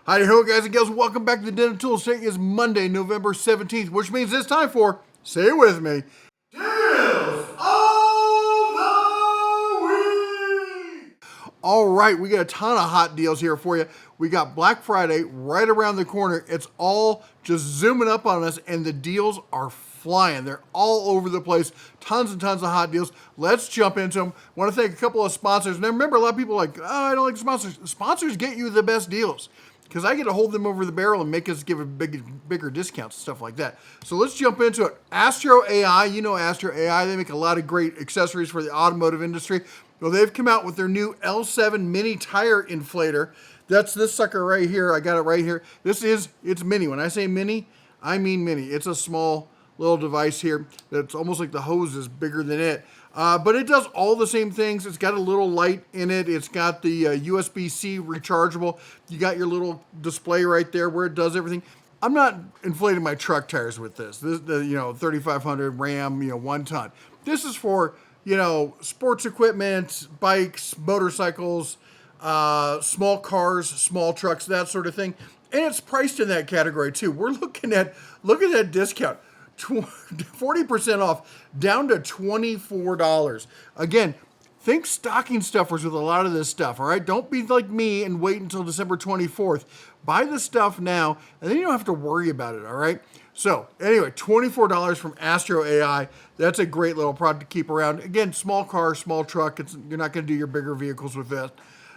Howdy ho, guys and gals. Welcome back to the Den of Tools. Today is Monday, November 17th, which means it's time for, say it with me, Deals of the Week! All right, we got a ton of hot deals here for you. We got Black Friday right around the corner. It's all just zooming up on us, and the deals are flying. They're all over the place. Tons and tons of hot deals. Let's jump into them. Want to thank a couple of sponsors. Now, remember, a lot of people are like, oh, I don't like sponsors. Sponsors get you the best deals, because I get to hold them over the barrel and make us give a bigger discounts and stuff like that. So let's jump into it. Astro AI, you know Astro AI, they make a lot of great accessories for the automotive industry. Well, they've come out with their new L7 mini tire inflator. That's this sucker right here. I got it right here. It's mini. When I say mini, I mean mini. It's a small little device here that's almost like the hose is bigger than it. But it does all the same things. It's got a little light in it. It's got the USB-C rechargeable. You got your little display right there where it does everything. I'm not inflating my truck tires with this. This, 3500 Ram, 1 ton. This is for, sports equipment, bikes, motorcycles, small cars, small trucks, that sort of thing. And it's priced in that category too. We're looking at, look at that discount. 40% off, down to $24. Again, think stocking stuffers with a lot of this stuff, all right? Don't be like me and wait until December 24th. Buy the stuff now, and then you don't have to worry about it, all right? So, anyway, $24 from Astro AI. That's a great little product to keep around. Again, small car, small truck. You're not going to do your bigger vehicles with this.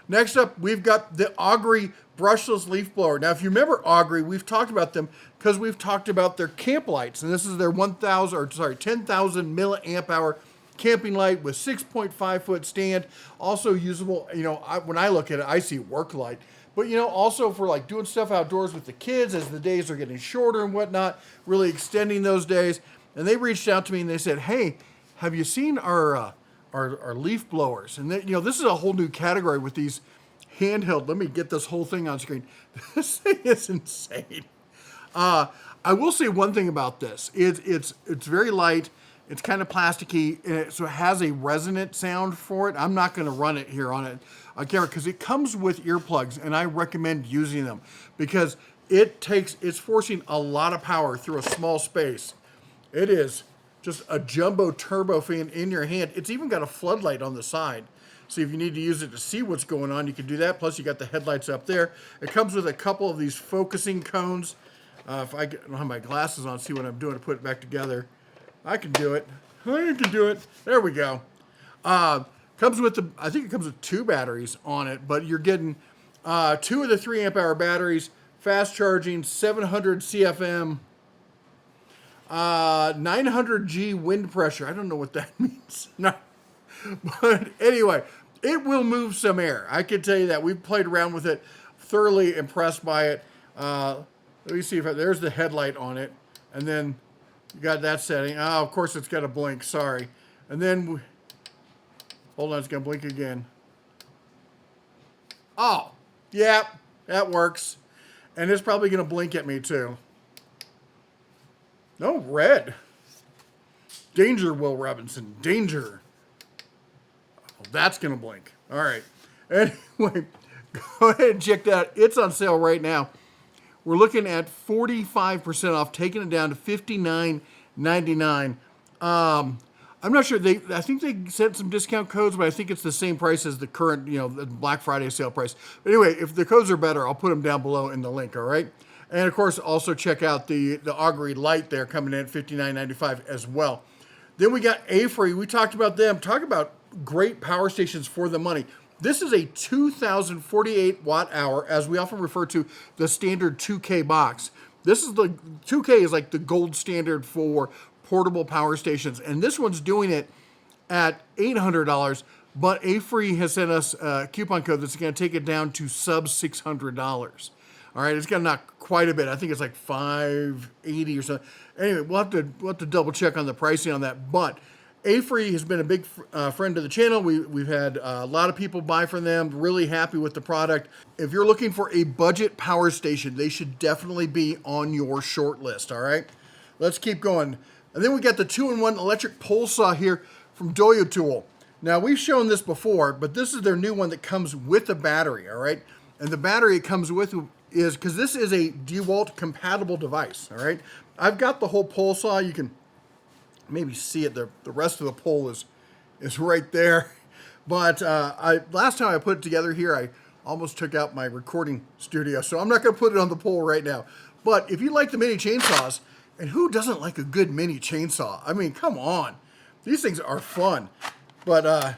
Next up, we've got the Augury brushless leaf blower. Now, if you remember Augury, we've talked about them because we've talked about their camp lights, and this is their 10,000 milliamp hour camping light with 6.5 foot stand. Also usable, when I look at it, I see work light, but also for like doing stuff outdoors with the kids as the days are getting shorter and whatnot, really extending those days. And they reached out to me and they said, "Hey, have you seen our leaf blowers?" And this is a whole new category with these handheld. Let me get this whole thing on screen. This thing is insane. I will say one thing about this. It's very light. It's kind of plasticky, so it has a resonant sound for it. I'm not going to run it here on camera because it comes with earplugs, and I recommend using them because it's forcing a lot of power through a small space. It is just a jumbo turbo fan in your hand. It's even got a floodlight on the side. So if you need to use it to see what's going on, you can do that. Plus, you got the headlights up there. It comes with a couple of these focusing cones. If I don't have my glasses on, see what I'm doing to put it back together. I can do it. I can do it. There we go. Comes with I think it comes with 2 batteries on it, but you're getting 2 of the 3 amp hour batteries, fast charging, 700 CFM, 900G wind pressure. I don't know what that means. No. But anyway, it will move some air. I can tell you that. We've played around with it, thoroughly impressed by it. Let me see if there's the headlight on it. And then you got that setting. Oh, of course it's got a blink. Sorry. And then, hold on, it's going to blink again. Oh, yeah, that works. And it's probably going to blink at me too. No, red. Danger, Will Robinson. Danger. That's going to blink. All right. Anyway, go ahead and check that out. It's on sale right now. We're looking at 45% off, taking it down to $59.99. I'm not sure. I think they sent some discount codes, but I think it's the same price as the current, the Black Friday sale price. But anyway, if the codes are better, I'll put them down below in the link, all right? And, of course, also check out the Augury light there coming in at $59.95 as well. Then we got A-Free. We talked about them. Talk about great power stations for the money. This is a 2,048 watt hour, as we often refer to the standard 2K box. This is the 2K is like the gold standard for portable power stations, and this one's doing it at $800. But A-Free has sent us a coupon code that's going to take it down to sub $600. All right, it's going to knock quite a bit. I think it's like $580 or something. Anyway, we'll have to double check on the pricing on that, but A-Free has been a big friend of the channel. We've had a lot of people buy from them, really happy with the product. If you're looking for a budget power station, they should definitely be on your short list, all right? Let's keep going. And then we got the 2-in-1 electric pole saw here from Doyo Tool. Now, we've shown this before, but this is their new one that comes with a battery, all right? And the battery it comes with is because this is a DeWalt compatible device, all right? I've got the whole pole saw. You can maybe see it. The rest of the pole is right there. But last time I put it together here, I almost took out my recording studio, so I'm not going to put it on the pole right now. But if you like the mini chainsaws, and who doesn't like a good mini chainsaw? I mean, come on. These things are fun. But let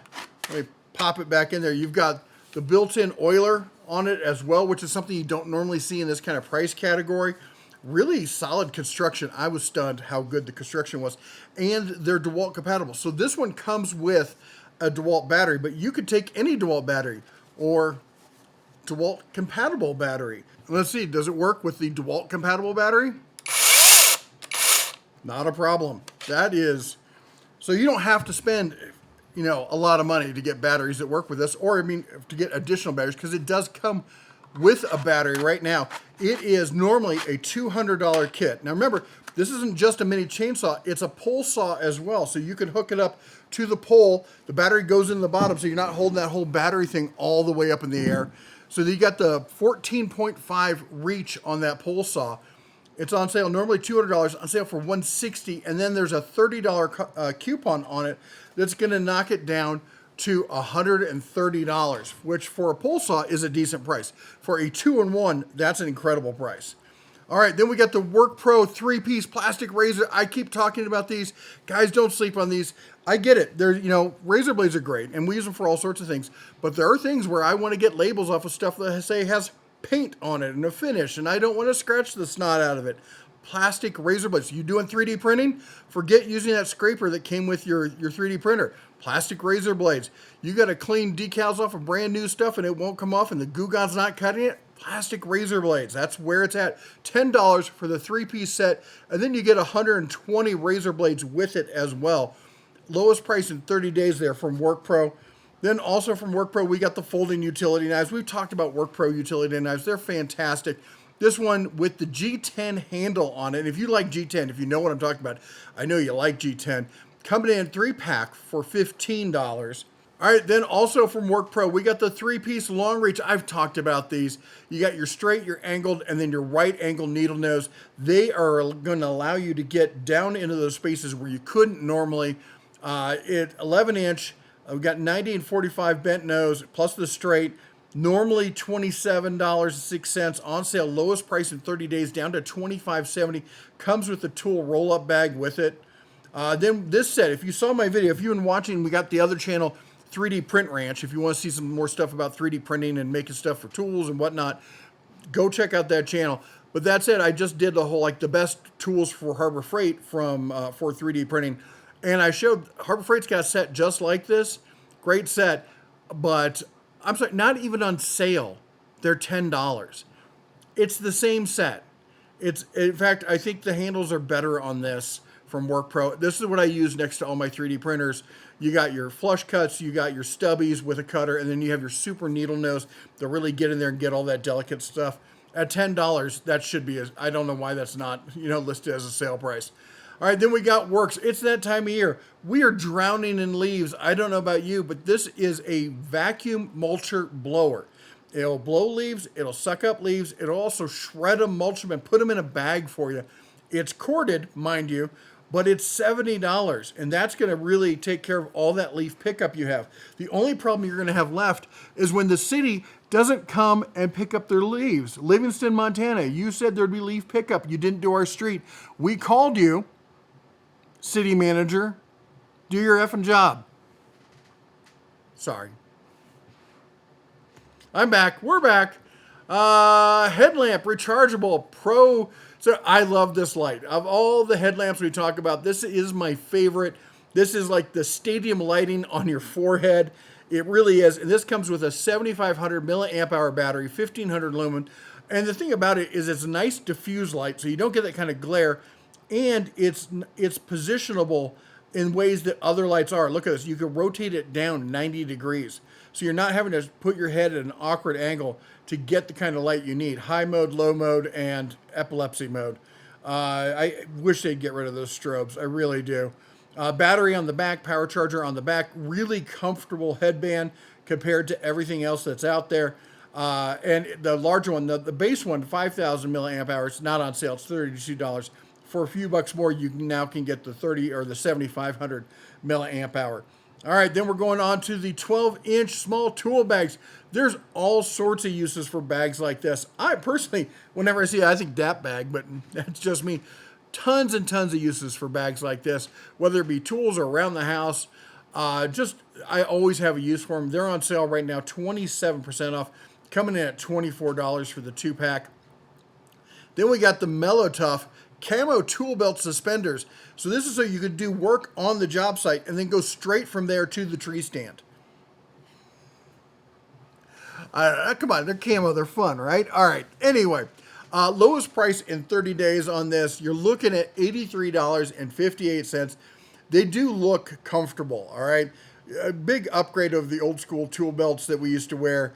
me pop it back in there. You've got the built-in oiler on it as well, which is something you don't normally see in this kind of price category. Really solid construction. I was stunned how good the construction was. And they're DeWalt compatible. So this one comes with a DeWalt battery, but you could take any DeWalt battery or DeWalt compatible battery. Let's see, does it work with the DeWalt compatible battery? Not a problem. That is, so you don't have to spend, you know, a lot of money to get batteries that work with this, or I mean, to get additional batteries, because it does come with a battery right now. It is normally a $200 kit. Now remember, this isn't just a mini chainsaw, it's a pole saw as well. So you can hook it up to the pole. The battery goes in the bottom, so you're not holding that whole battery thing all the way up in the air. So you got the 14.5 reach on that pole saw. It's on sale, normally $200, on sale for $160, and then there's a $30 coupon on it that's gonna knock it down to $130, which for a pole saw is a decent price. For a 2-in-1, that's an incredible price. All right, then we got the Workpro 3-piece plastic razor. I keep talking about these. Guys, don't sleep on these. I get it. They're, you know, razor blades are great, and we use them for all sorts of things. But there are things where I want to get labels off of stuff that say has paint on it and a finish, and I don't want to scratch the snot out of it. Plastic razor blades. You doing 3D printing? Forget using that scraper that came with your 3D printer. Plastic razor blades. You got to clean decals off of brand new stuff and it won't come off and the Goo God's not cutting it. Plastic razor blades. That's where it's at. $10 for the 3-piece set, and then you get 120 razor blades with it as well. Lowest price in 30 days there from Workpro. Then also from Workpro, we got the folding utility knives. We've talked about Workpro utility knives. They're fantastic. This one with the G10 handle on it. If you like G10, if you know what I'm talking about, I know you like G10. Coming in 3-pack for $15. All right, then also from Workpro, we got the 3-piece long reach. I've talked about these. You got your straight, your angled, and then your right angle needle nose. They are going to allow you to get down into those spaces where you couldn't normally. It 11-inch. We've got 90 and 45 bent nose plus the straight. Normally $27.06 on sale. Lowest price in 30 days down to $25.70. Comes with the tool roll-up bag with it. Then this set, if you saw my video, if you've been watching, we got the other channel, 3D Print Ranch. If you want to see some more stuff about 3D printing and making stuff for tools and whatnot, go check out that channel. But that said, I just did the whole, like, the best tools for Harbor Freight from for 3D printing. And I showed Harbor Freight's got a set just like this. Great set. But, I'm sorry, not even on sale. They're $10. It's the same set. It's, in fact, I think the handles are better on this from Workpro. This is what I use next to all my 3D printers. You got your flush cuts, you got your stubbies with a cutter, and then you have your super needle nose to really get in there and get all that delicate stuff. At $10, that should be, I don't know why that's not, you know, listed as a sale price. All right, then we got Works. It's that time of year. We are drowning in leaves. I don't know about you, but this is a vacuum mulcher blower. It'll blow leaves, it'll suck up leaves, it'll also shred them, mulch them, and put them in a bag for you. It's corded, mind you, but it's $70, and that's going to really take care of all that leaf pickup you have. The only problem you're going to have left is when the city doesn't come and pick up their leaves. Livingston, Montana, you said there'd be leaf pickup. You didn't do our street. We called you, city manager. Do your effing job. Sorry. I'm back. We're back. Headlamp, rechargeable, pro. So I love this light. Of all the headlamps we talk about, this is my favorite. This is like the stadium lighting on your forehead. It really is. And this comes with a 7,500 milliamp hour battery, 1,500 lumen. And the thing about it is it's a nice diffuse light, so you don't get that kind of glare. And it's positionable in ways that other lights are. Look at this. You can rotate it down 90 degrees. So you're not having to put your head at an awkward angle to get the kind of light you need. High mode, low mode, and epilepsy mode. I wish they'd get rid of those strobes. I really do. Battery on the back, power charger on the back. Really comfortable headband compared to everything else that's out there. And the larger one, the base one, 5,000 milliamp hours, not on sale. It's $32. For a few bucks more, you now can get the 30 or the 7,500 milliamp hour. All right, then we're going on to the 12-inch small tool bags. There's all sorts of uses for bags like this. I personally, whenever I see it, I think that bag, but that's just me. Tons and tons of uses for bags like this, whether it be tools or around the house. I always have a use for them. They're on sale right now, 27% off, coming in at $24 for the 2-pack. Then we got the Mellow Tough Camo tool belt suspenders. So this is so you could do work on the job site and then go straight from there to the tree stand. Come on, they're camo, they're fun, right? All right, anyway, lowest price in 30 days on this, you're looking at $83.58. They do look comfortable, all right? A big upgrade of the old school tool belts that we used to wear,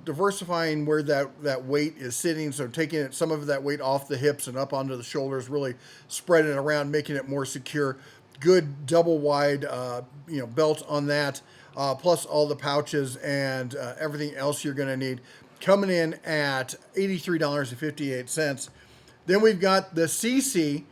diversifying where that weight is sitting, so taking some of that weight off the hips and up onto the shoulders, really spreading it around, making it more secure. Good double wide, belt on that, plus all the pouches and everything else you're going to need, coming in at $83.58. Then we've got the CC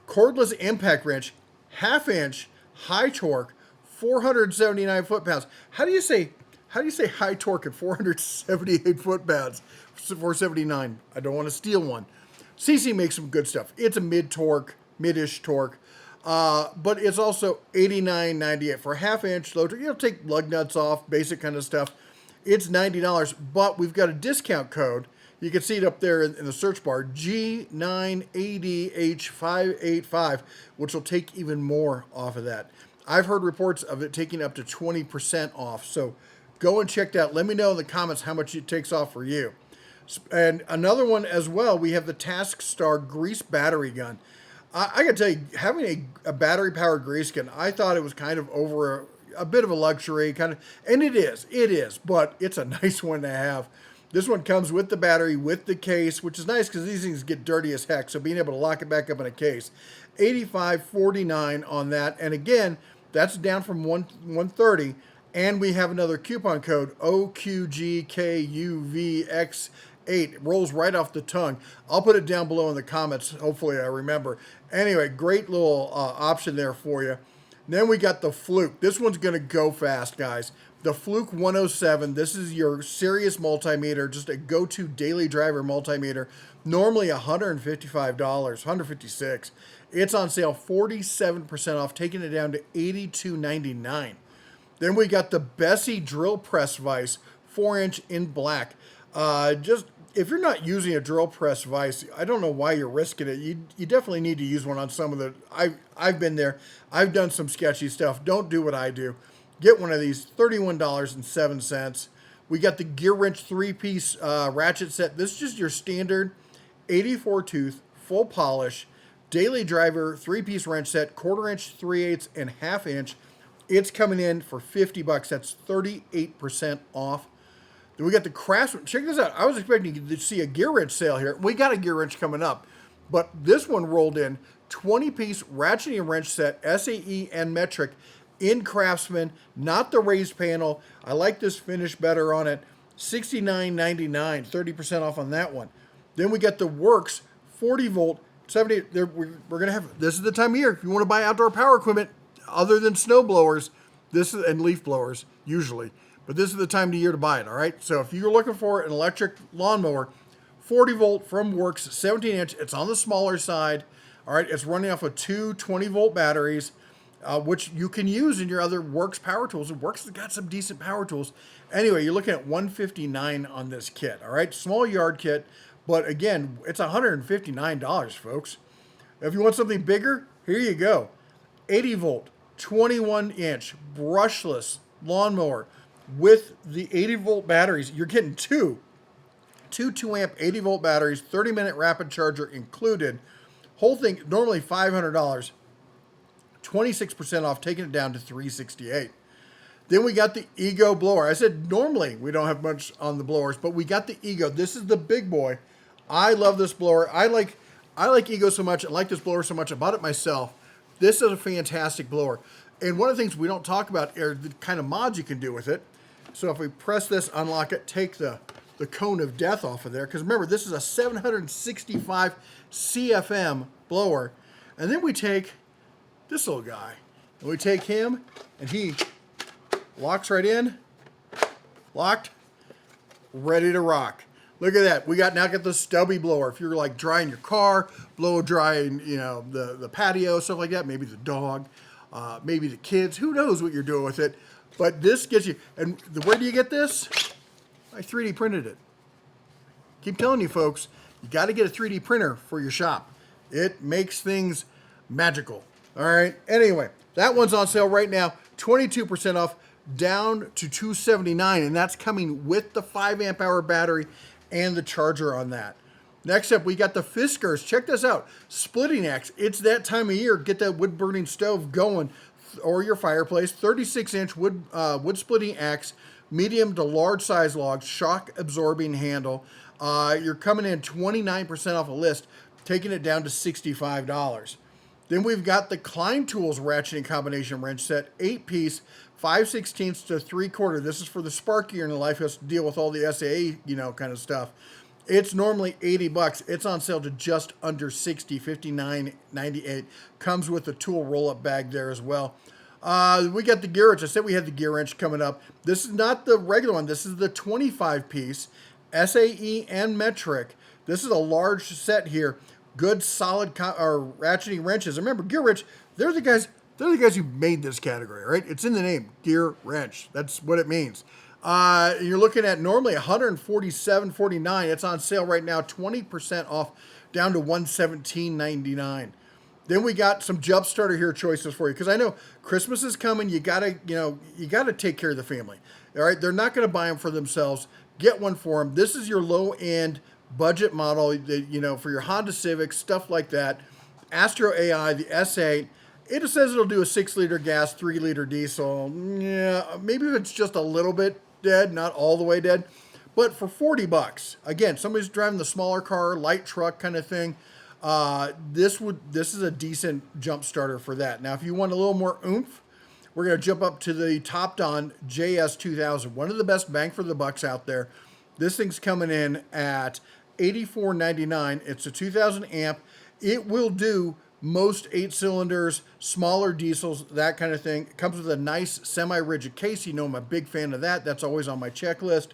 cordless impact wrench, 1/2 inch, high torque, 479 foot-pounds. How do you say high torque at 478 foot-pounds? 479. I don't want to steal one. CC makes some good stuff. It's a mid-ish torque, but it's also $89.98 for a 1/2 inch. Take lug nuts off, basic kind of stuff. It's $90, but we've got a discount code. You can see it up there in the search bar, G9ADH585, which will take even more off of that. I've heard reports of it taking up to 20% off. So go and check that out. Let me know in the comments how much it takes off for you. And another one as well, we have the Task Star grease battery gun. I got to tell you, having a battery-powered grease gun, I thought it was kind of over a bit of a luxury, and it is, but it's a nice one to have. This one comes with the battery, with the case, which is nice because these things get dirty as heck, so being able to lock it back up in a case. $85.49 on that, and again, that's down from $130, and we have another coupon code, OQGKUVX8. It rolls right off the tongue. I'll put it down below in the comments. Hopefully I remember. Anyway, great little option there for you. Then we got the Fluke. This one's going to go fast, guys. The Fluke 107. This is your serious multimeter, just a go-to daily driver multimeter. Normally $155, $156. It's on sale 47% off, taking it down to $82.99. Then we got the Bessie drill press vise, 4-inch in black. If you're not using a drill press vise, I don't know why you're risking it. You definitely need to use one on some of the. I've been there. I've done some sketchy stuff. Don't do what I do. Get one of these, $31.07. We got the gear wrench 3-piece ratchet set. This is just your standard 84 tooth, full polish, daily driver 3-piece wrench set, 1/4 inch, 3/8, and 1/2 inch. It's coming in for $50. That's 38% off. Then we got the Craftsman. Check this out. I was expecting to see a gear wrench sale here. We got a gear wrench coming up, but this one rolled in 20-piece ratcheting wrench set, SAE and metric in Craftsman, not the raised panel. I like this finish better on it. $69.99, 30% off on that one. Then we got the Works 40 volt, 70. We're gonna have. This is the time of year if you want to buy outdoor power equipment other than snow blowers. And leaf blowers usually. But this is the time of year to buy it, all right? So if you're looking for an electric lawnmower, 40 volt from Works, 17 inch, it's on the smaller side, all right? It's running off of two 20 volt batteries, which you can use in your other Works power tools. And Works has got some decent power tools. Anyway, you're looking at $159 on this kit, all right? Small yard kit, but again, it's $159, folks. If you want something bigger, here you go. 80 volt, 21 inch, brushless lawnmower. With the 80 volt batteries, you're getting two 2-amp 80 volt batteries, 30-minute rapid charger included. Whole thing normally $500, 26% off, taking it down to $368. Then we got the Ego blower. I said normally we don't have much on the blowers, but we got the Ego. This is the big boy. I love this blower. I like Ego so much. I like this blower so much. I bought it myself. This is a fantastic blower. And one of the things we don't talk about are the kind of mods you can do with it. So if we press this, unlock it, take the cone of death off of there, because remember, this is a 765 CFM blower. And then we take this little guy, and we take him, and he locks right in, locked, ready to rock. Look at that. We now got the stubby blower. If you're like drying your car, blow drying, you know, the patio, stuff like that, maybe the dog, maybe the kids, who knows what you're doing with it. But this gets you, and where do you get this? I 3D printed it. Keep telling you folks, you got to get a 3D printer for your shop. It makes things magical. All right. Anyway, that one's on sale right now, 22% off, down to $279, and that's coming with the 5 amp hour battery and the charger on that. Next up, we got the Fiskars. Check this out. Splitting axe. It's that time of year. Get that wood burning stove going, or your fireplace. 36-inch wood splitting axe, medium to large size logs, shock absorbing handle. You're coming in 29% off a list, taking it down to $65. Then we've got the Klein Tools ratcheting combination wrench set, 8-piece, 5/16 to 3/4. This is for the sparkier in the life who has to deal with all the SAA, you know, kind of stuff. It's normally $80. It's on sale to just under $60, $59.98. Comes with a tool roll-up bag there as well. We got the gear wrench. I said we had the gear wrench coming up. This is not the regular one. This is the 25-piece SAE and metric. This is a large set here. Good, solid ratcheting wrenches. Remember, gear wrench, they're the guys who made this category, right? It's in the name, gear wrench. That's what it means. You're looking at normally $147.49. It's on sale right now, 20% off, down to $117.99. Then we got some jump starter here choices for you, because I know Christmas is coming. You gotta take care of the family. All right, they're not gonna buy them for themselves. Get one for them. This is your low end budget model, you know, for your Honda Civic, stuff like that. Astro AI, the S8. It says it'll do a 6-liter gas, 3-liter diesel. Yeah, maybe it's just a little bit dead, not all the way dead. But for $40, again, somebody's driving the smaller car, light truck kind of thing. This is a decent jump starter for that. Now, if you want a little more oomph, we're going to jump up to the Topdon JS2000, one of the best bang for the bucks out there. This thing's coming in at $84.99. It's a 2000 amp. It will do most 8 cylinders, smaller diesels, that kind of thing. It comes with a nice semi-rigid case. You know I'm a big fan of that. That's always on my checklist.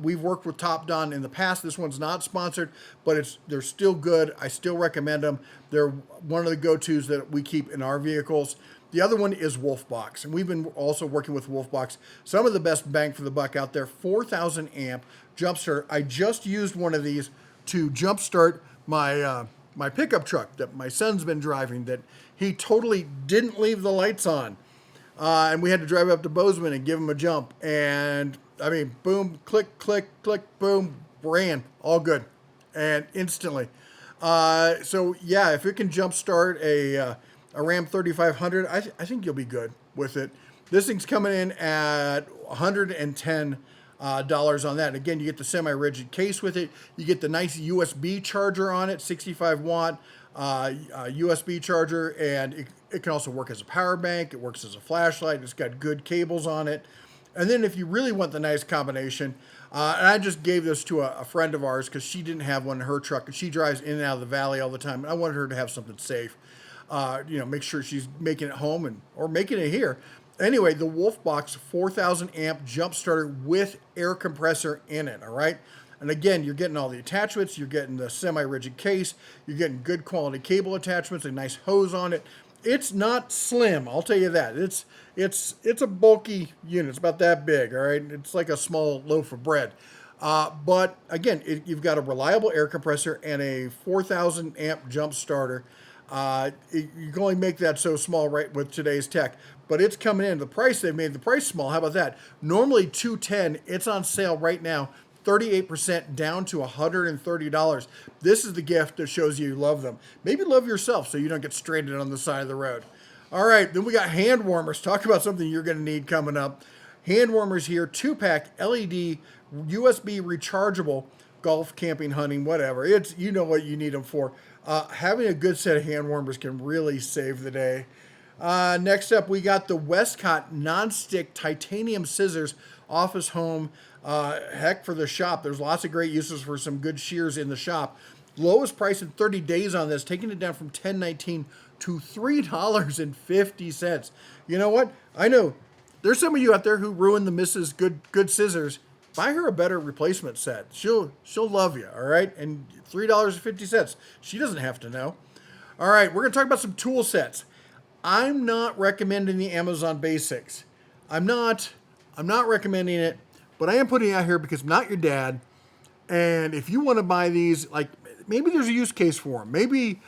We've worked with Topdon in the past. This one's not sponsored, but they're still good. I still recommend them. They're one of the go-tos that we keep in our vehicles. The other one is Wolfbox, and we've been also working with Wolfbox. Some of the best bang for the buck out there, 4,000 amp jump starter. I just used one of these to jump start my pickup truck that my son's been driving, that he totally didn't leave the lights on. And we had to drive up to Bozeman and give him a jump. And I mean, boom, click, click, click, boom, ran, all good. And instantly. So yeah, if it can jump start a Ram 3500, I think you'll be good with it. This thing's coming in at $110 on that. And again, you get the semi-rigid case with it. You get the nice USB charger on it, 65 watt USB charger, and it can also work as a power bank. It works as a flashlight. It's got good cables on it. And then if you really want the nice combination, and I just gave this to a friend of ours because she didn't have one in her truck, and she drives in and out of the valley all the time. And I wanted her to have something safe. Make sure she's making it home or making it here. Anyway, the Wolfbox 4,000 amp jump starter with air compressor in it, all right? And again, you're getting all the attachments, you're getting the semi-rigid case, you're getting good quality cable attachments, a nice hose on it. It's not slim, I'll tell you that. It's a bulky unit. It's about that big, all right? It's like a small loaf of bread. But again, you've got a reliable air compressor and a 4,000 amp jump starter. You can only make that so small right with today's tech, but it's coming in. The price, they've made the price small. How about that? Normally $210. It's on sale right now, 38% down to $130. This is the gift that shows you love them. Maybe love yourself so you don't get stranded on the side of the road. All right, then we got hand warmers. Talk about something you're going to need coming up. Hand warmers here, 2-pack LED USB rechargeable, golf, camping, hunting, whatever. You know what you need them for. Having a good set of hand warmers can really save the day. Next up, we got the Westcott non-stick titanium scissors, office, home, heck, for the shop. There's lots of great uses for some good shears in the shop. Lowest price in 30 days on this, taking it down from $10.19 to $3.50. You know what? I know there's some of you out there who ruined the Mrs. Good Scissors. Buy her a better replacement set. She'll love you, all right? And $3.50. She doesn't have to know. All right, we're going to talk about some tool sets. I'm not recommending the Amazon Basics. I'm not recommending it, but I am putting it out here because I'm not your dad. And if you want to buy these, like, maybe there's a use case for them. Maybe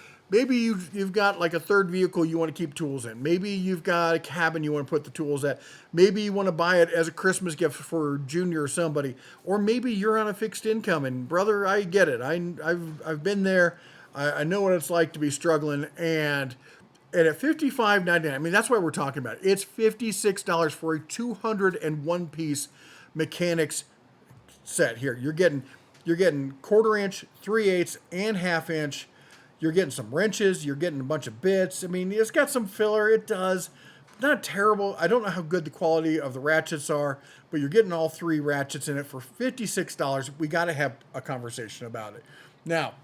you've got like a third vehicle you want to keep tools in. Maybe you've got a cabin you want to put the tools at. Maybe you want to buy it as a Christmas gift for Junior or somebody. Or maybe you're on a fixed income and brother, I get it. I've been there. I know what it's like to be struggling. And at $55.99, I mean, that's why we're talking about it. It's $56 for a 201 piece mechanics set here. You're getting 1/4 inch, 3/8, and 1/2 inch. You're getting some wrenches. You're getting a bunch of bits. I mean, it's got some filler. It does. Not terrible. I don't know how good the quality of the ratchets are, but you're getting all 3 ratchets in it for $56. We got to have a conversation about it. Now,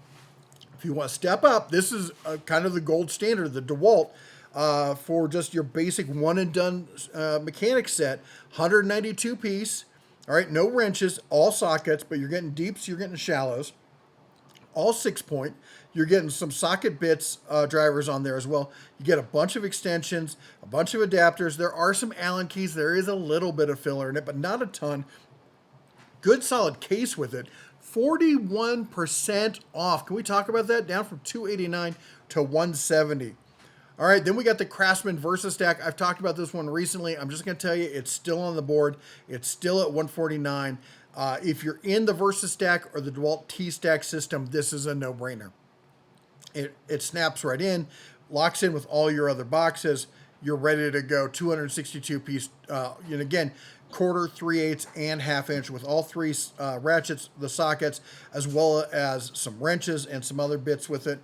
if you want to step up, this is kind of the gold standard, the DeWalt, for just your basic one and done mechanic set. 192 piece. All right, no wrenches, all sockets, but you're getting deeps, you're getting shallows. All 6-point. You're getting some socket bits drivers on there as well. You get a bunch of extensions, a bunch of adapters. There are some Allen keys. There is a little bit of filler in it, but not a ton. Good solid case with it. 41% off. Can we talk about that? Down from $289 to $170. All right, then we got the Craftsman Versastack. I've talked about this one recently. I'm just going to tell you, it's still on the board. It's still at $149. If you're in the Versastack or the DeWalt T-Stack system, this is a no-brainer. It snaps right in, locks in with all your other boxes. You're ready to go. 262 piece, and again, 1/4, 3/8, and 1/2 inch with all 3 ratchets, the sockets, as well as some wrenches and some other bits with it.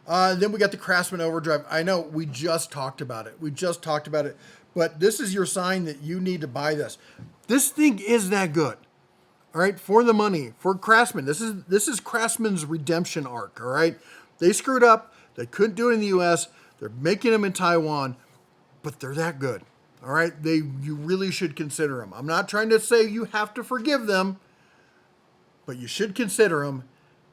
Then we got the Craftsman Overdrive. I know we just talked about it. But this is your sign that you need to buy this. This thing is that good. All right, for the money, for Craftsman. This is Craftsman's redemption arc, all right? They screwed up. They couldn't do it in the U.S. They're making them in Taiwan, but they're that good, all right? You really should consider them. I'm not trying to say you have to forgive them, but you should consider them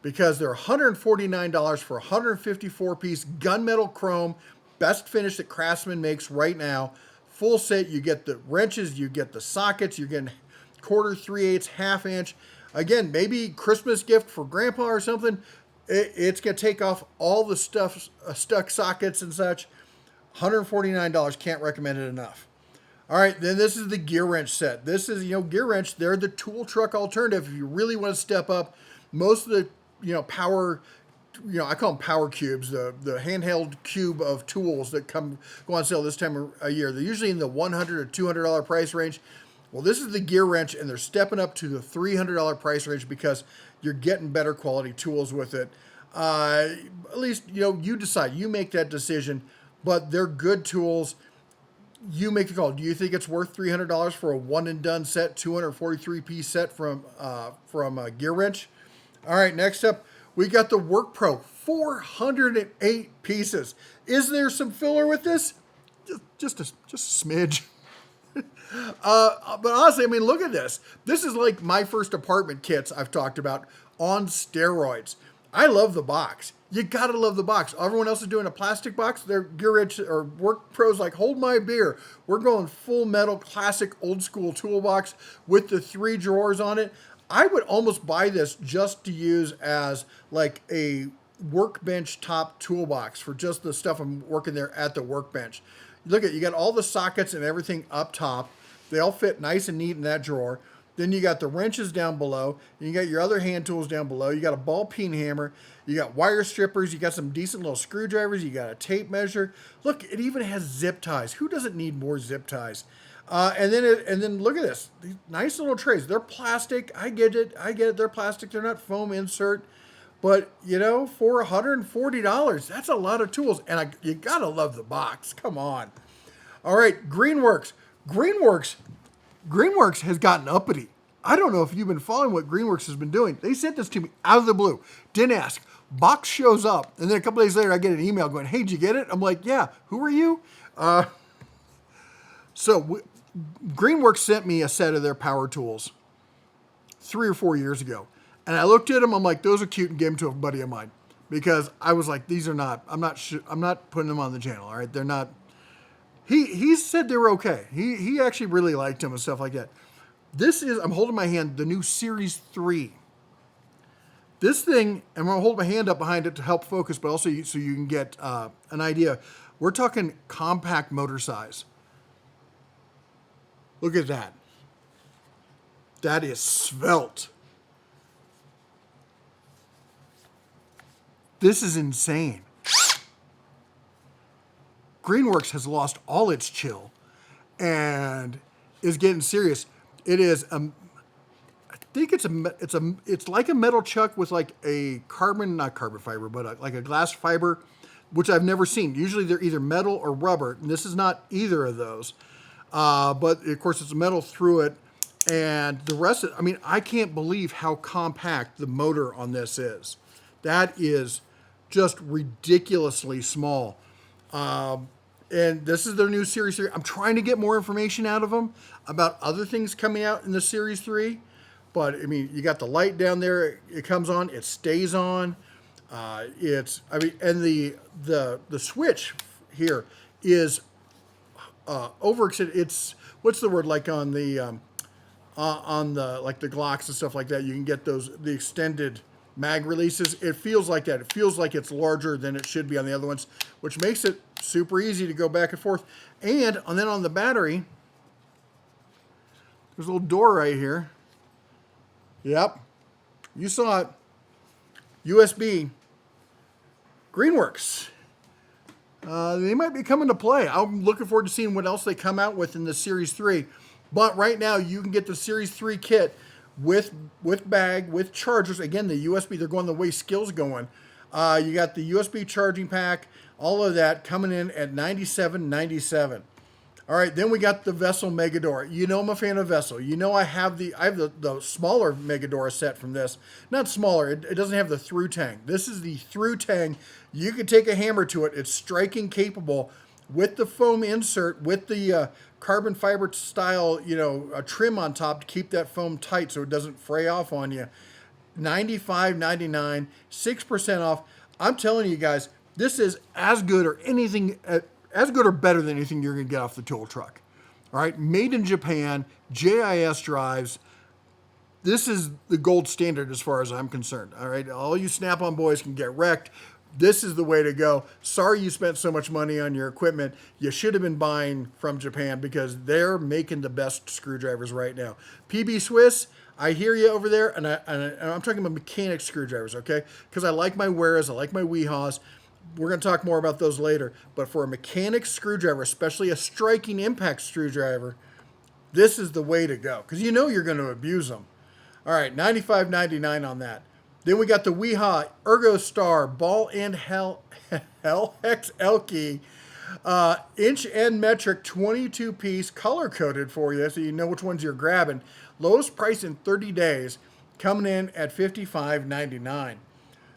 because they're $149 for a 154-piece gunmetal chrome, best finish that Craftsman makes right now. Full set, you get the wrenches, you get the sockets, you're getting 1/4, 3/8, 1/2 inch. Again, maybe Christmas gift for grandpa or something. It's going to take off all the stuff, stuck sockets and such. $149, can't recommend it enough. All right, then this is the gear wrench set. This is, gear wrench, they're the tool truck alternative. If you really want to step up, most of the, power, I call them power cubes, the handheld cube of tools that go on sale this time of year. They're usually in the $100 or $200 price range. Well, this is the gear wrench, and they're stepping up to the $300 price range because you're getting better quality tools with it. At least, you decide. You make that decision, but they're good tools. You make the call. Do you think it's worth $300 for a one-and-done set, 243-piece set from Gear Wrench? All right, next up, we got the Workpro, 408 pieces. Is there some filler with this? Just a smidge. But honestly, look at this. This is like my first apartment kits I've talked about on steroids. I love the box. You gotta love the box. Everyone else is doing a plastic box. Their Gear Wrench or Workpro's like, hold my beer. We're going full metal, classic, old school toolbox with the 3 drawers on it. I would almost buy this just to use as like a workbench top toolbox for just the stuff I'm working there at the workbench. Look at, you got all the sockets and everything up top. They all fit nice and neat in that drawer. Then you got the wrenches down below. And you got your other hand tools down below. You got a ball peen hammer. You got wire strippers. You got some decent little screwdrivers. You got a tape measure. Look, it even has zip ties. Who doesn't need more zip ties? And then look at this. These nice little trays. They're plastic. I get it. They're plastic. They're not foam insert. But, for $140, that's a lot of tools. And you got to love the box. Come on. All right, Greenworks. Greenworks, Greenworks has gotten uppity. I don't know if you've been following what Greenworks has been doing. They sent this to me out of the blue. Didn't ask. Box shows up. And then a couple days later, I get an email going, hey, did you get it? I'm like, yeah. Who are you? Greenworks sent me a set of their power tools 3 or 4 years ago. And I looked at them. I'm like, those are cute, and gave them to a buddy of mine. Because I was like, these are not, I'm not putting them on the channel. All right. They're not. He said they were okay. He actually really liked them and stuff like that. This is, I'm holding my hand, the new Series 3. This thing, and I'm going to hold my hand up behind it to help focus, but also so you can get an idea. We're talking compact motor size. Look at that. That is svelte. This is insane. Greenworks has lost all its chill and is getting serious. It is, I think it's like a metal chuck with like a not carbon fiber, but like a glass fiber, which I've never seen. Usually they're either metal or rubber, and this is not either of those. But of course it's metal through it, and the rest of, I mean, I can't believe how compact the motor on this is. That is just ridiculously small. And this is their new Series 3. I'm trying to get more information out of them about other things coming out in the Series 3. But, I mean, you got the light down there. It comes on. It stays on. And the switch here is overextended. It's, what's the word, like on the like the Glocks and stuff like that. You can get the extended mag releases. It feels like that. It feels like it's larger than it should be on the other ones, which makes it super easy to go back and forth. And then on the battery, there's a little door right here. Yep. You saw it. USB. Greenworks. They might be coming to play. I'm looking forward to seeing what else they come out with in the Series 3. But right now, you can get the Series 3 kit with bag, with chargers. Again, the USB, they're going the way Skill's going. You got the USB charging pack, all of that coming in at $97.97. All right, then we got the Vessel Megadora. You know I'm a fan of Vessel. You know I have the smaller Megadora set from this. Not smaller, it doesn't have the through tang. This is the through tang. You can take a hammer to it. It's striking capable with the foam insert, with the carbon fiber style, a trim on top to keep that foam tight so it doesn't fray off on you. $95.99, 6% off. I'm telling you guys, this is as good or better than anything you're going to get off the tool truck. All right, made in Japan, JIS drives. This is the gold standard as far as I'm concerned. All right, all you Snap-on boys can get wrecked. This is the way to go. Sorry you spent so much money on your equipment. You should have been buying from Japan because they're making the best screwdrivers right now. PB Swiss, I hear you over there, and I'm talking about mechanic screwdrivers, okay? Because I like my Weras, I like my Weehaws. We're going to talk more about those later. But for a mechanic screwdriver, especially a striking impact screwdriver, this is the way to go. Because you know you're going to abuse them. All right, $95.99 on that. Then we got the Weehaw Ergo Star Ball and Hell Hex Elky inch and metric 22-piece color-coded for you so you know which ones you're grabbing. Lowest price in 30 days, coming in at $55.99.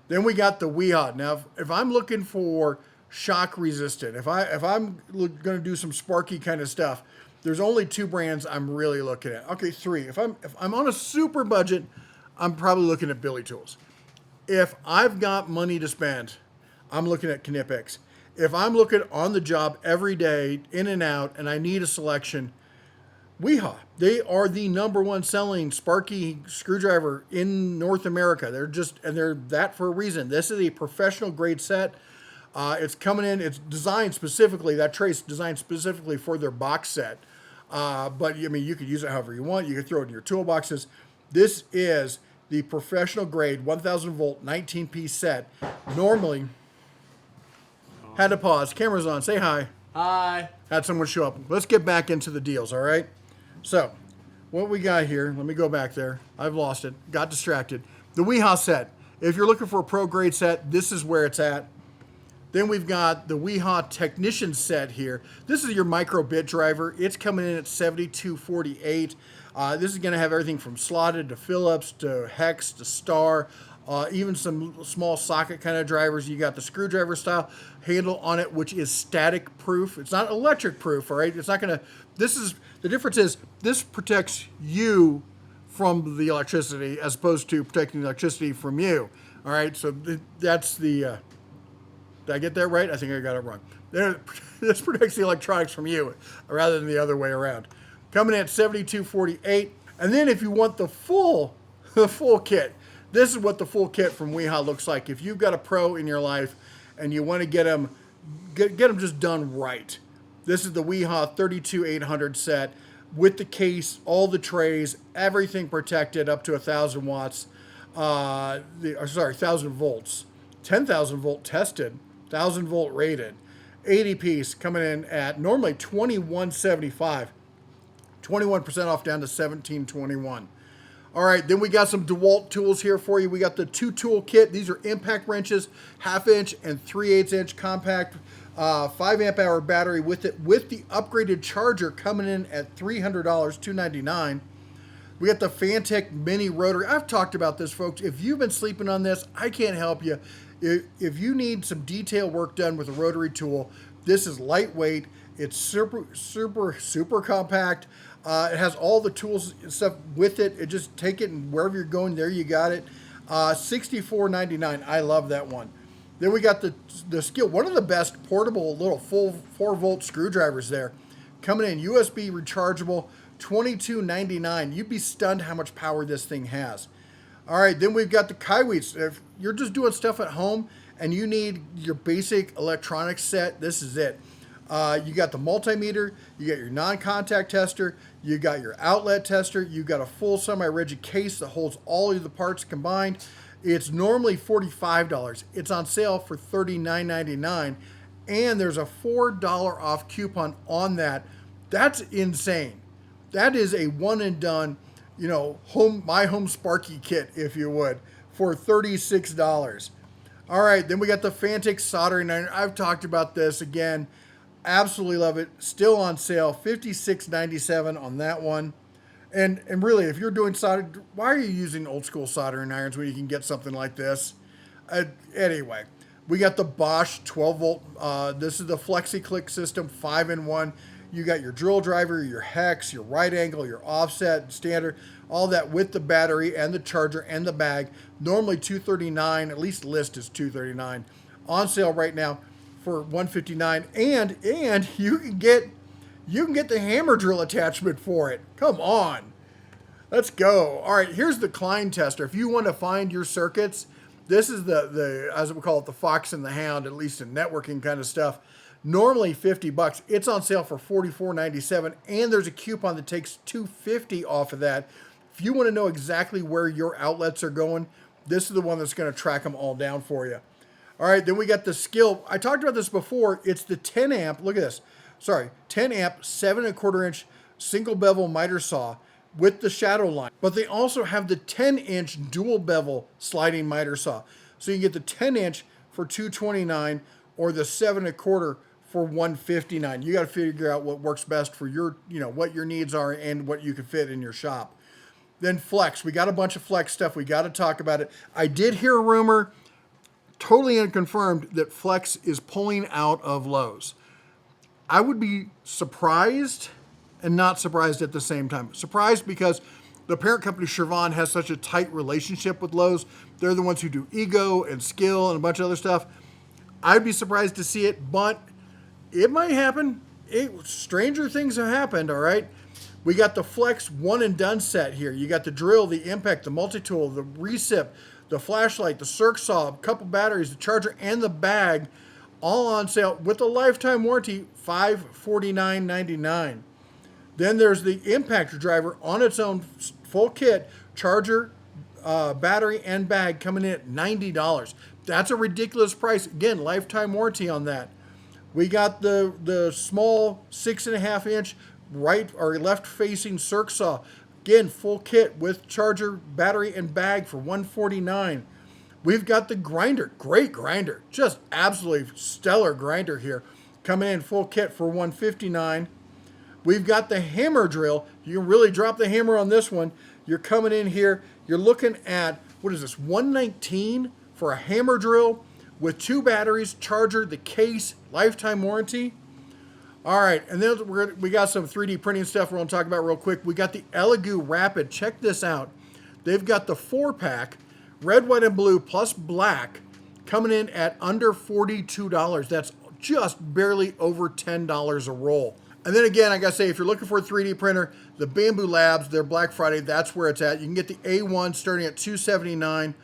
Then we got the Weehaw. Now, if I'm looking for shock resistant, if I'm going to do some sparky kind of stuff, there's only 2 brands I'm really looking at. Okay, 3. If I'm on a super budget, I'm probably looking at Billy Tools. If I've got money to spend, I'm looking at Knipex. If I'm looking on the job every day, in and out, and I need a selection, Weehaw. They are the #1 selling sparky screwdriver in North America. They're that for a reason. This is a professional grade set. It's coming in, it's designed specifically, that trace designed specifically for their box set. But I mean, you could use it however you want. You could throw it in your toolboxes. This is the professional grade 1000 volt 19-piece set. Normally, had to pause. Camera's on. Say hi. Hi. Had someone show up. Let's get back into the deals, all right? So, what we got here, let me go back there. I've lost it. Got distracted. The Weehaw set. If you're looking for a pro grade set, this is where it's at. Then we've got the Weehaw Technician set here. This is your micro bit driver. It's coming in at $72.48. This is going to have everything from slotted to Phillips to hex to star, even some small socket kind of drivers. You got the screwdriver style handle on it, which is static proof. It's not electric proof, all right? It's not going to, the difference is this protects you from the electricity as opposed to protecting the electricity from you, all right? So that's the, did I get that right? I think I got it wrong. This protects the electronics from you rather than the other way around. Coming in at $72.48. And then if you want the full kit, this is what the full kit from Weehaw looks like. If you've got a pro in your life and you want to get them just done right, this is the Weehaw 32800 set with the case, all the trays, everything protected up to 1,000 watts. 1,000 volts. 10,000 volt tested. 1,000 volt rated, 80 piece coming in at normally $21.75, 21% off down to $17.21. All right, then we got some DeWalt tools here for you. We got the 2 tool kit. These are impact wrenches, 1/2 inch and 3/8 inch compact, 5 amp hour battery with it, with the upgraded charger coming in at $300, $299. We got the Fantech Mini Rotary. I've talked about this, folks. If you've been sleeping on this, I can't help you. If you need some detail work done with a rotary tool, this is lightweight. It's super compact. It has all the tools and stuff with it. It just take it and wherever you're going, there you got it. $64.99. I love that one. Then we got the Skill, one of the best portable little full 4-volt screwdrivers there. Coming in USB rechargeable, $22.99. You'd be stunned how much power this thing has. All right, then we've got the Kaiweets. If you're just doing stuff at home and you need your basic electronics set, this is it. You got the multimeter, you got your non-contact tester, you got your outlet tester, you got a full semi-rigid case that holds all of the parts combined. It's normally $45. It's on sale for $39.99, and there's a $4 off coupon on that. That's insane. That is a one and done, you know, my home Sparky kit, if you would, for $36. All right, then we got the Fantech soldering iron. I've talked about this again. Absolutely love it. Still on sale, $56.97 on that one. And really, if you're doing solder, why are you using old school soldering irons when you can get something like this? Anyway, we got the Bosch 12 volt. This is the Flexi Click system, 5-in-1. You got your drill driver, your hex, your right angle, your offset, standard, all that with the battery and the charger and the bag. Normally $239, at least list is $239. On sale right now for $159, and you can get the hammer drill attachment for it. Come on, let's go. All right, here's the Klein tester. If you want to find your circuits, this is the as we call it, the Fox and the Hound, at least in networking kind of stuff. Normally $50. It's on sale for $44.97, and there's a coupon that takes $250 off of that. If you want to know exactly where your outlets are going, this is the one that's going to track them all down for you. All right, then we got the Skill. I talked about this before. It's the 10 amp. Look at this. Sorry, 10 amp, 7¼ inch single bevel miter saw with the shadow line. But they also have the 10 inch dual bevel sliding miter saw. So you can get the 10 inch for $229 or the 7¼ for $159. You got to figure out what works best for your, what your needs are and what you can fit in your shop. Then Flex. We got a bunch of Flex stuff. We got to talk about it. I did hear a rumor, totally unconfirmed, that Flex is pulling out of Lowe's. I would be surprised and not surprised at the same time. Surprised because the parent company, Chevron, has such a tight relationship with Lowe's. They're the ones who do Ego and Skill and a bunch of other stuff. I'd be surprised to see it, but it might happen. Stranger things have happened, all right? We got the Flex one and done set here. You got the drill, the impact, the multi-tool, the recip, the flashlight, the circ saw, a couple batteries, the charger, and the bag, all on sale with a lifetime warranty, $549.99. Then there's the impactor driver on its own full kit, charger, battery, and bag coming in at $90. That's a ridiculous price. Again, lifetime warranty on that. We got the small 6.5 inch right or left facing circ saw. Again, full kit with charger, battery, and bag for $149. We've got the grinder, great grinder, just absolutely stellar grinder here, coming in full kit for $159. We've got the hammer drill. You can really drop the hammer on this one. You're coming in here, you're looking at, what is this, $119 for a hammer drill with 2 batteries, charger, the case, lifetime warranty. All right, and then we got some 3D printing stuff we're going to talk about real quick. We got the Elegoo Rapid. Check this out. They've got the 4-pack, red, white, and blue, plus black, coming in at under $42. That's just barely over $10 a roll. And then again, I gotta say, if you're looking for a 3D printer, the Bamboo Labs, their Black Friday, that's where it's at. You can get the A1 starting at $279,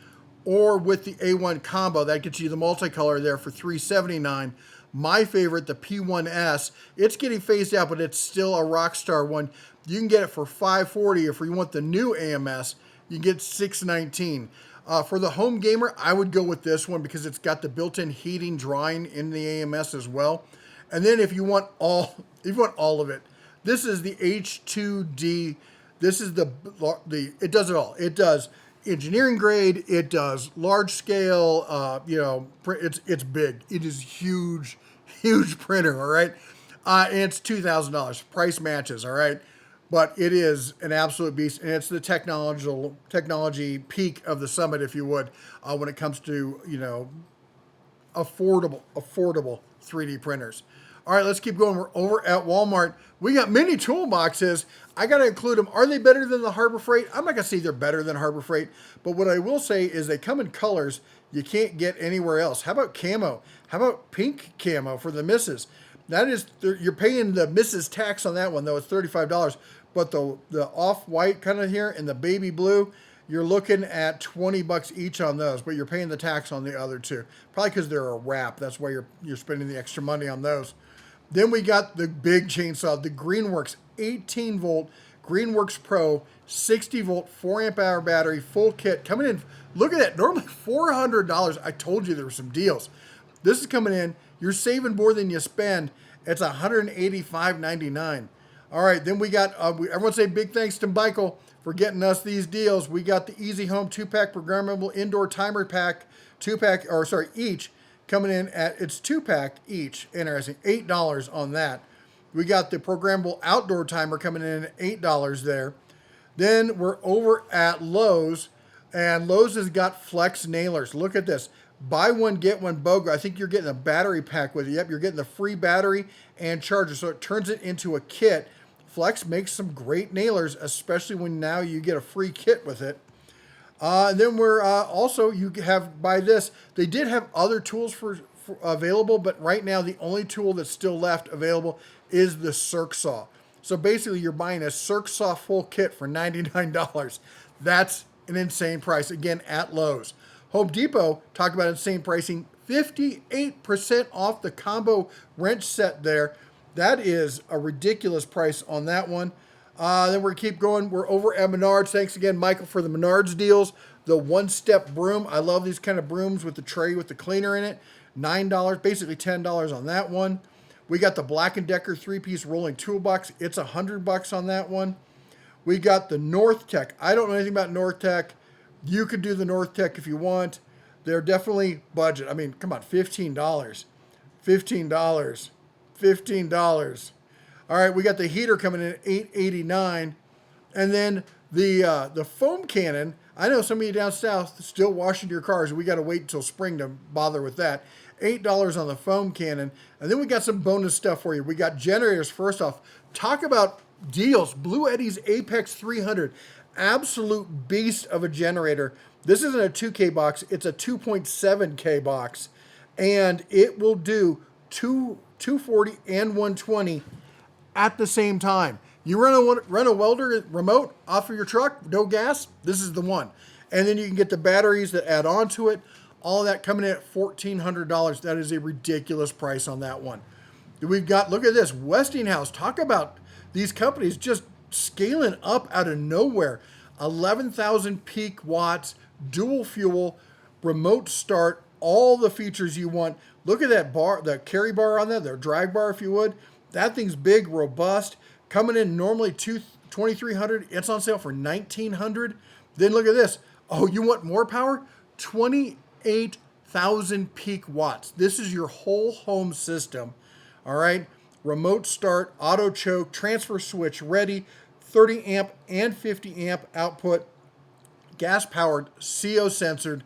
or with the A1 combo, that gets you the multicolor there for $379. My favorite, the P1S, it's getting phased out, but it's still a rock star one. You can get it for $540. If you want the new AMS, you can get $619. For the home gamer, I would go with this one because it's got the built-in heating, drying in the AMS as well. And then if you want all of it, this is the H2D. This is it does it all. It does engineering grade. It does large scale. It's big. It is huge printer. All right, and it's $2,000. Price matches. All right, but it is an absolute beast, and it's the technology peak of the summit, if you would, when it comes to affordable 3D printers. All right, let's keep going. We're over at Walmart. We got mini toolboxes. I got to include them. Are they better than the Harbor Freight? I'm not going to say they're better than Harbor Freight, but what I will say is they come in colors you can't get anywhere else. How about camo? How about pink camo for the misses? That is, you're paying the misses tax on that one, though. It's $35. But the off-white kind of here and the baby blue, you're looking at $20 each on those, but you're paying the tax on the other two. Probably because they're a wrap. That's why you're spending the extra money on those. Then we got the big chainsaw, the Greenworks 18 volt Greenworks Pro 60 volt 4 amp hour battery, full kit coming in. Look at that, normally $400. I told you there were some deals. This is coming in. You're saving more than you spend. It's $185.99. All right, then we got, everyone say big thanks to Michael for getting us these deals. We got the Easy Home 2-pack programmable indoor timer pack, each, coming in at, it's 2-pack each, interesting, $8 on that. We got the programmable outdoor timer coming in at $8 there. Then we're over at Lowe's, and Lowe's has got flex nailers. Look at this. Buy one, get one BOGO. I think you're getting a battery pack with it. Yep, you're getting the free battery and charger, so it turns it into a kit. Flex makes some great nailers, especially when now you get a free kit with it. And then we're also, you have, by this, they did have other tools for available, but right now the only tool that's still left available is the Circ Saw. So basically you're buying a Circ Saw full kit for $99. That's an insane price, again, at Lowe's. Home Depot, talk about insane pricing, 58% off the combo wrench set there. That is a ridiculous price on that one. Then we're keep going. We're over at Menards. Thanks again, Michael, for the Menards deals. The one-step broom. I love these kind of brooms with the tray with the cleaner in it. $9, basically $10 on that one. We got the Black & Decker 3-piece rolling toolbox. It's $100 on that one. We got the North Tech. I don't know anything about North Tech. You could do the North Tech if you want. They're definitely budget. I mean, come on, $15. $15. All right, we got the heater coming in at $8.89. And then the foam cannon. I know some of you down south still washing your cars. We got to wait until spring to bother with that. $8 on the foam cannon. And then we got some bonus stuff for you. We got generators. First off, talk about deals. Blue Eddy's Apex 300. Absolute beast of a generator. This isn't a 2K box. It's a 2.7K box. And it will do 240 and 120 at the same time. You run a welder remote off of your truck, no gas, this is the one. And then you can get the batteries that add on to it. All of that coming in at $1,400. That is a ridiculous price on that one. We've got, look at this, Westinghouse. Talk about these companies just scaling up out of nowhere. 11,000 peak watts, dual fuel, remote start, all the features you want. Look at that bar, the carry bar on that, their drag bar if you would. That thing's big, robust, coming in normally $2,300. It's on sale for $1,900. Then look at this. Oh, you want more power? 20 8,000 peak watts. This is your whole home system. All right. Remote start, auto choke, transfer switch ready, 30 amp and 50 amp output, gas powered, CO censored,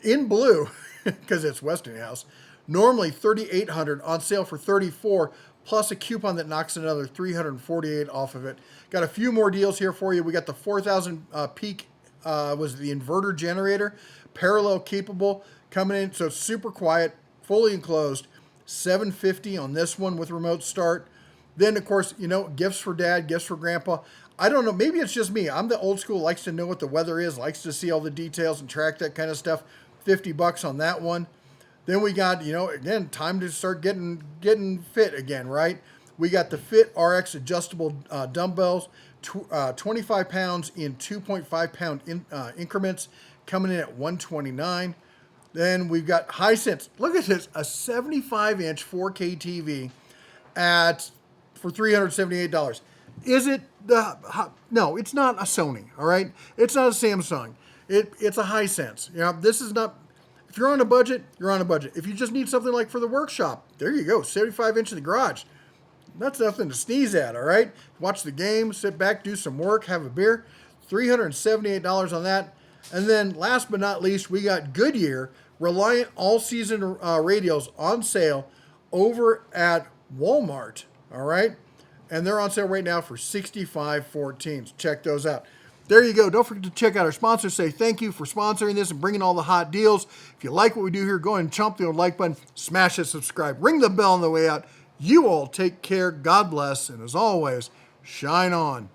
in blue because it's Westinghouse. Normally $3,800, on sale for $34, plus a coupon that knocks another $348 off of it. Got a few more deals here for you. We got the 4,000 peak was the inverter generator, parallel capable, coming in, so it's super quiet, fully enclosed. $750 on this one with remote start. Then, of course, you know, gifts for dad, gifts for grandpa. I don't know, maybe it's just me. I'm the old school, likes to know what the weather is, likes to see all the details and track that kind of stuff. $50 on that one. Then we got, you know, again, time to start getting fit again, right? We got the Fit RX adjustable dumbbells, 25 pounds in 2.5 pound increments, coming in at $129. Then we've got Hisense. Look at this, a 75-inch 4K TV for $378. Is it no, it's not a Sony, all right? It's not a Samsung. It's a Hisense. You know, this is not, if you're on a budget, you're on a budget. If you just need something like for the workshop, there you go, 75-inch in the garage. That's nothing to sneeze at, all right? Watch the game, sit back, do some work, have a beer. $378 on that. And then last but not least, we got Goodyear Reliant all-season radials on sale over at Walmart, all right? And they're on sale right now for $65.14. So check those out. There you go. Don't forget to check out our sponsors. Say thank you for sponsoring this and bringing all the hot deals. If you like what we do here, go ahead and chomp the old like button, smash that subscribe, ring the bell on the way out. You all take care. God bless. And as always, shine on.